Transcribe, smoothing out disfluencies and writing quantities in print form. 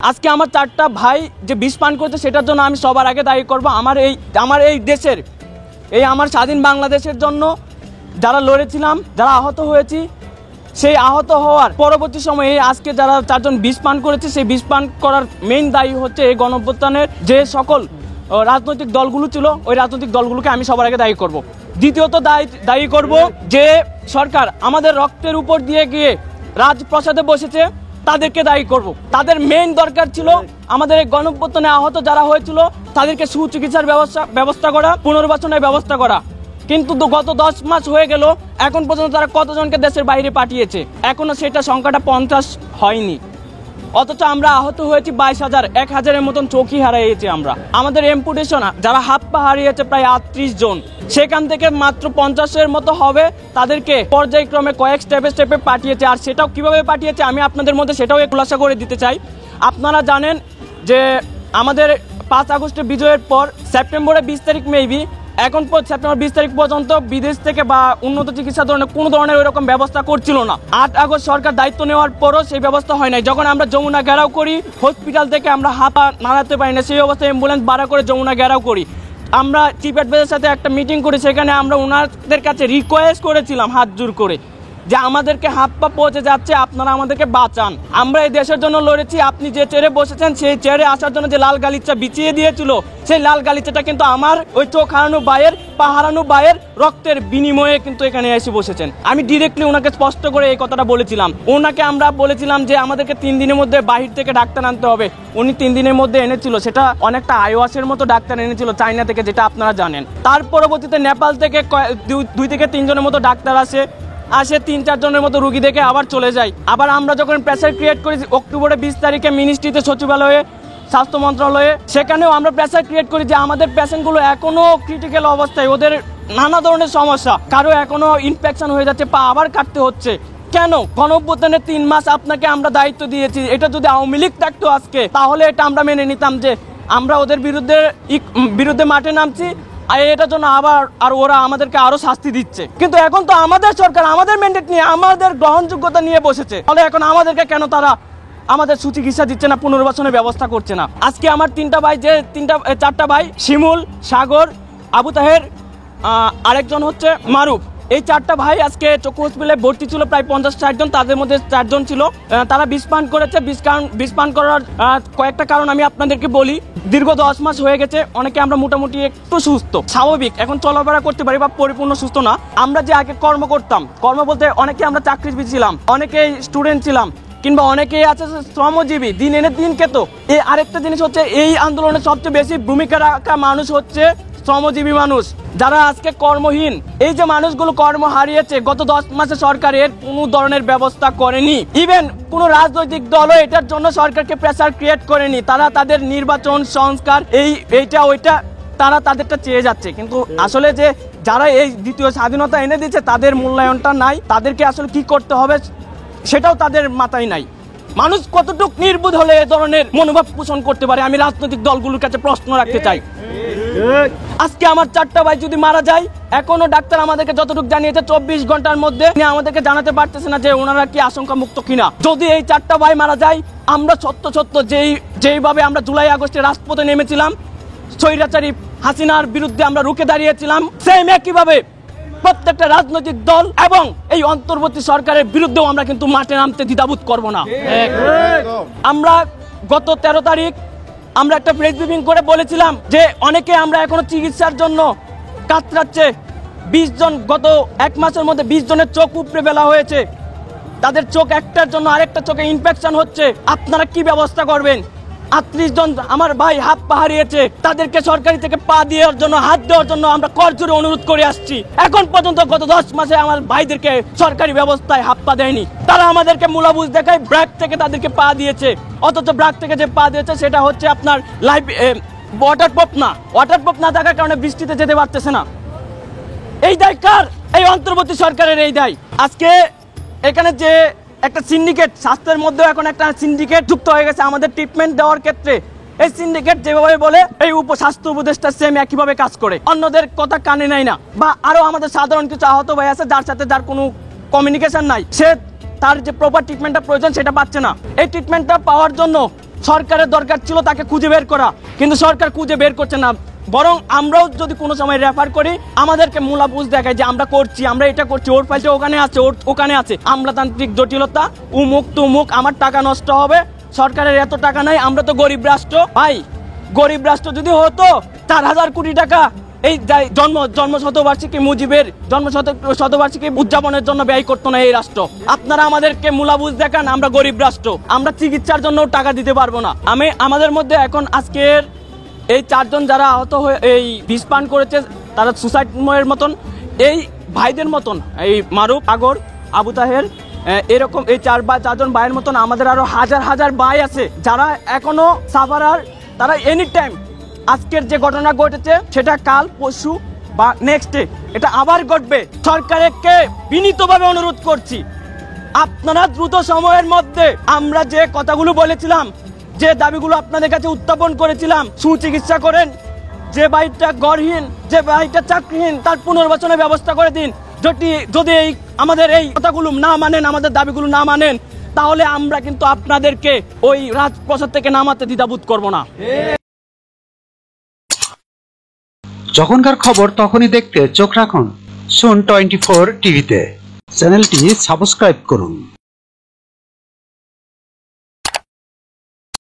আজকে আমার চারটা ভাই যে বিষ পান করতে সেটার জন্য আমি সবার আগে দায়ী করব। আমার এই দেশের আমার স্বাধীন বাংলাদেশের জন্য যারা লড়েছিলাম, যারা আহত হয়েছি, সেই আহত হওয়ার পরবর্তী সময়ে আজকে যারা চারজন বিষ পান করেছে, সেই বিষ পান করার মেইন দায়ী হচ্ছে এই গণঅভ্যুত্থানের যে সকল রাজনৈতিক দলগুলো ছিল, ওই রাজনৈতিক দলগুলোকে আমি সবার আগে দায়ী করব। দ্বিতীয়ত দায়ী করব যে সরকার আমাদের রক্তের উপর দিয়ে গিয়ে রাজপ্রাসাদে বসেছে, তাদেরকে দায়ী করব। তাদের মেইন দরকার ছিল আমাদের এই গণঅভ্যুত্থানে আহত যারা হয়েছিল তাদেরকে সুচিকিৎসার ব্যবস্থা করা, পুনর্বাসনের ব্যবস্থা করা। কিন্তু গত 10 মাস হয়ে গেল, এখন পর্যন্ত তারা কতজনকে দেশের বাইরে পাঠিয়েছে, এখনো সেটা সংখ্যাটা 50 হয়নি। অথচ আমরা আহত হয়েছি 22,000, 1,000-এর মতন চোখই হারিয়েছি আমরা। আমাদের এমপুটেশন যারা হাত পা হারিয়েছে প্রায় 38 জন, সেখান থেকে মাত্র 50-এর মতো হবে, তাদেরকে পর্যায়ক্রমে কয়েক স্টেপে পাঠিয়েছে। আর সেটাও কিভাবে পাঠিয়েছে আমি আপনাদের মধ্যে সেটাও খুলাসা করে দিতে চাই। আপনারা জানেন যে আমাদের 5 আগস্টের বিজয়ের পর সেপ্টেম্বরের 20 তারিখ মেবি, এখন সেপ্টেম্বর 20 তারিখ পর্যন্ত বিদেশ থেকে বা উন্নত চিকিৎসা ধরনের কোনো ধরনের ওইরকম ব্যবস্থা করছিল না। 8 আগস্ট সরকার দায়িত্ব নেওয়ার পরও সেই ব্যবস্থা হয় নাই। যখন আমরা যমুনা ঘেরাও করি, হসপিটাল থেকে আমরা হাঁপা নাড়াতে পারি না, সেই অবস্থায় অ্যাম্বুলেন্স ভাড়া করে যমুনা ঘেরাও করি। আমরা চিফ অ্যাডভাইজারের সাথে একটা মিটিং করি, সেখানে আমরা ওনাদের কাছে রিকোয়েস্ট করেছিলাম হাত জোর করে যে আমাদেরকে হাত পা পৌঁছে যাচ্ছে, আপনারা আমাদেরকে বাঁচান। আমরা এই দেশের জন্য লড়েছি। আপনি যে চেয়ারে বসেছেন, সেই চেয়ারে আসার জন্য যে লাল গালিচা বিছিয়ে দিয়েছিল, সেই লাল গালিচাটা কিন্তু আমার ওই চোখ হারানো ভাইয়ের, পা হারানো ভাইয়ের রক্তের বিনিময়ে কিন্তু এখানে এসে বসেছেন। আমি ডিরেক্টলি ওনাকে স্পষ্ট করে এই কথাটা বলেছিলাম। ওনাকে আমরা বলেছিলাম যে আমাদেরকে 3 দিনের মধ্যে বাহির থেকে ডাক্তার আনতে হবে। উনি 3 দিনের মধ্যে এনেছিল, সেটা অনেকটা আইওয়াসের মতো ডাক্তার এনেছিল চায়না থেকে, যেটা আপনারা জানেন। তার পরবর্তীতে নেপাল থেকে 2 থেকে 3 জনের মতো ডাক্তার আসে 3-4 জনের মতো রুগী দেখে আবার চলে যায়। আবার আমরা যখন প্রেসার ক্রিয়েট করি অক্টোবরের 20 তারিখে মিনিস্ট্রিতে, সচিবালয়ে, স্বাস্থ্য মন্ত্রণালয়ে, সেখানেও আমরা প্রেসার ক্রিয়েট করি যে আমাদের পেশেন্টগুলো এখনো ক্রিটিক্যাল অবস্থায়, ওদের নানা ধরনের সমস্যা, কারো এখনো ইনফেকশন হয়ে যাচ্ছে, পা আবার কাটতে হচ্ছে। কেন? গণঅভ্যুত্থানের 3 মাস আপনাকে আমরা দায়িত্ব দিয়েছি। এটা যদি আওয়ামী লীগ থাকতো আজকে, তাহলে এটা আমরা মেনে নিতাম যে আমরা ওদের বিরুদ্ধে মাঠে নামছি, এটার জন্য আর ওরা আমাদেরকে আরো শাস্তি দিচ্ছে। কিন্তু এখন তো আমাদের সরকার আমাদের ম্যান্ডেট নিয়ে, আমাদের গ্রহণযোগ্যতা নিয়ে বসেছে, তাহলে এখন আমাদেরকে কেন তারা আমাদের সুচিকিৎসা দিচ্ছে না, পুনর্বাসনের ব্যবস্থা করছে না? আজকে আমার 4টা ভাই, শিমুল, সাগর, আবু তাহের, আরেকজন হচ্ছে মারুফ, এই 4টা ভাই আজকে চক্ষু হসপিটালে ভর্তি ছিল, প্রায় 50-60 জন। তাদের মধ্যে 4 জন ছিল তারা বিষ পান করেছে। বিষ পান করার কয়েকটা কারণ আমি আপনাদেরকে বলি। দীর্ঘ 10 মাস হয়ে গেছে, অনেকে আমরা মোটামুটি একটু সুস্থ, স্বাভাবিক, এখন চলাফেরা করতে পারি বা পরিপূর্ণ সুস্থ না। আমরা যে আগে কর্ম করতাম, কর্ম বলতে অনেকে আমরা চাকরিজীবী ছিলাম, অনেকে স্টুডেন্ট ছিলাম, কিংবা অনেকেই আছে শ্রমজীবী, দিন এনে দিন খেত। এই আরেকটা জিনিস হচ্ছে, এই আন্দোলনে সবচেয়ে বেশি ভূমিকা রাখা মানুষ হচ্ছে শ্রমজীবী মানুষ, যারা আজকে কর্মহীন। এই যে মানুষগুলো কর্ম হারিয়েছে, গত 10 মাসে সরকারের কোনো ধরনের ব্যবস্থা করেনি। ইভেন কোন রাজনৈতিক দলও এটার জন্য সরকারকে প্রেসার ক্রিয়েট করেনি। তারা তাদের নির্বাচন সংস্কার এইটা ওইটা তারা তাদেরটা চেয়ে যাচ্ছে। কিন্তু আসলে যে যারা এই দ্বিতীয় স্বাধীনতা এনে দিচ্ছে, তাদের মূল্যায়নটা নাই। তাদেরকে আসলে কি করতে হবে সেটাও তাদের মাথায় নাই। মানুষ কতটুকু নির্বোধ হলে এ ধরনের মনোভাব পোষণ করতে পারে, আমি রাজনৈতিক দলগুলোর কাছে প্রশ্ন রাখতে চাই। আজকে আমার 4টা ভাই যদি মারা যায়, এখনো ডাক্তার আমাদেরকে যতটুকু জানিয়েছে 24 ঘন্টার মধ্যে আমাদেরকে জানাতে পারতেছে না যে ওনারা কি আশঙ্কা মুক্ত কিনা। যদি এই 4টা ভাই মারা যায়, আমরা সত্য যেইভাবে আমরা জুলাই আগস্টে রাজপথে নেমেছিলাম, স্বৈরাচারী হাসিনার বিরুদ্ধে আমরা রুখে দাঁড়িয়েছিলাম, সেম একইভাবে প্রত্যেকটা রাজনৈতিক দল এবং এই অন্তর্বর্তী সরকারের বিরুদ্ধেও আমরা কিন্তু মাঠে নামতে দ্বিধাবোধ করব না। আমরা গত 13 তারিখ আমরা একটা প্রেস ব্রিফিং করে বলেছিলাম যে অনেকে আমরা এখনো চিকিৎসার জন্য কাতরাচ্ছে। 20 জন, গত 1 মাসের মধ্যে 20 জনের চোখ উপড়ে ফেলা হয়েছে। তাদের চোখ একটার জন্য আরেকটা চোখে ইনফেকশন হচ্ছে। আপনারা কি ব্যবস্থা করবেন? 38 জন আমার ভাই হাত পা হারিয়েছে, তাদেরকে সরকারি থেকে পা দেওয়ার জন্য, হাত দেওয়ার জন্য আমরা করজোরে অনুরোধ করে আসছি। এখন পর্যন্ত গত 10 মাসে আমার ভাইদেরকে সরকারি ব্যবস্থায় হাত পা দেয়নি। তারা আমাদেরকে মূলাবুজ দেখায়, ব্র্যাক থেকে তাদেরকে পা দিয়েছে। অথচ ব্র্যাক থেকে যে পা দিয়েছে সেটা হচ্ছে আপনার ওয়াটারপ্রুফ না থাকার কারণে বৃষ্টিতে যেতে পারতেছে না। এই দায় কার? এই অন্তর্বর্তী সরকারের এই দায়। আজকে এখানে যে একটা সিন্ডিকেট, স্বাস্থ্যের মধ্যে এখন একটা সিন্ডিকেট যুক্ত হয়ে গেছে আমাদের ট্রিটমেন্ট দেওয়ার ক্ষেত্রে। এই সিন্ডিকেট যেভাবে বলে, এই স্বাস্থ্য উপদেষ্টা সেম একইভাবে কাজ করে, অন্যদের কথা কানে নেয় না। বা আরো আমাদের সাধারণ কিছু আহত ভাই আছে যার সাথে যার কোনো কমিউনিকেশন নাই, সে তার যে প্রপার ট্রিটমেন্টটা প্রয়োজন সেটা পাচ্ছে না। এই ট্রিটমেন্টটা পাওয়ার জন্য সরকারের দরকার ছিল তাকে খুঁজে বের করা, কিন্তু সরকার খুঁজে বের করছে না। বরং আমরাও যদি কোনো সময় রেফার করি, আমাদেরকে মূলাবুজ দেখায় যে আমরা করছি, আমরা এটা করছি, ওর ফাইলটা ওখানে আছে, ওর ওখানে আছে। আমলাতান্ত্রিক জটিলতা, উমুক তুমুক, আমার টাকা নষ্ট হবে, সরকারের এত টাকা নাই, আমরা তো গরিব রাষ্ট্র। ভাই, গরিব রাষ্ট্র যদি হতো 4,000 কোটি টাকা এই জন্ম শতবার্ষিকী মুজিবের জন্ম শতবার্ষিকী উদযাপনের জন্য ব্যয় করতো না এই রাষ্ট্র। আপনারা আমাদেরকে মূলাবুজ দেখান, আমরা গরিব রাষ্ট্র, আমরা চিকিৎসার জন্য টাকা দিতে পারবো না। আমাদের মধ্যে এখন আজকের এই 4 জন যারা আহত হয়ে এই বিষ পান করেছে, তারা সুসাইডের মতন, এই ভাইদের মতন, এই মারুফ, আগর, আবু তাহের, এরকম এই 4 জন ভাইয়ের মতন আমাদের আরো হাজার হাজার ভাই আছে যারা এখনো সাফারার। তারা এনি টাইম আজকের যে ঘটনা ঘটেছে সেটা কাল, পরশু বা নেক্সট ডে এটা আবার ঘটবে। সরকারকে বিনীতভাবে অনুরোধ করছি, আপনারা দ্রুত সময়ের মধ্যে আমরা যে কথাগুলো বলেছিলাম, যে দাবিগুলো আপনাদের কাছে উত্থাপন করেছিলাম, সুচিকিৎসা করেন, যে ভাইটা গড়হীন, যে ভাইটা চাকরিহীন, তার পুনর্বাসনের ব্যবস্থা করে দিন। যদি আমাদের এই কথাগুলো না মানেন, আমাদের দাবিগুলো না মানেন, তাহলে আমরা কিন্তু আপনাদেরকে ওই রাজপ্রসাদ থেকে নামাতে দ্বিধাবোধ করব না। যখনকার খবর তখনই দেখতে চোখ রাখুন সুন 24 টিভিতে। চ্যানেলটি সাবস্ক্রাইব করুন।